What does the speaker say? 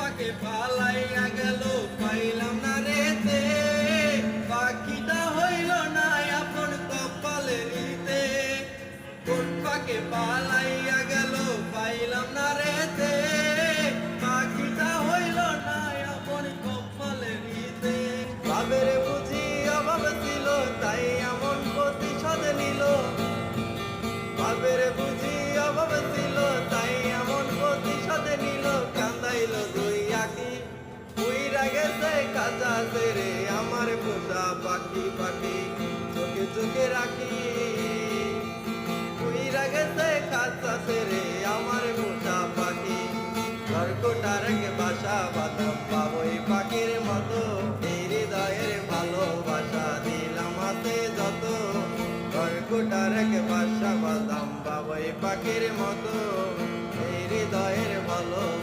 পাকে পালাইয়া গেল পাইলাম না রেতে, পাখিটা হইল না আপন কপালেরিতে। কোন পাকে পালাইয়া গেল পাইলাম না রেতে, পাখিটা হইল না আপন কপালেরিতে। ভাবের বুঝি অভাব ছিল তাই এমন প্রতিশোধ নিল, ভাবের বুঝি অভাব ছিল তাই এমন প্রতিশোধ নিল। কান্দাইল দুই আঁখি উইরা গেছে কাঁচা ছেড়ে আমার পোষা পাখি, পাখি চোখে চোখে রাখি। উইরা গেছে কাঁচা ছেড়ে আমার পোষা পাখি, ঘরকোটার বাসা বাঁধব পাবই পাখির মতো। এই হৃদয়ের ভালোবাসা দিলাম হাতে যত, ঘরকোটার বাসা বাঁধাম পাবই পাখির মতো। এই হৃদয়ের ভালোবাসা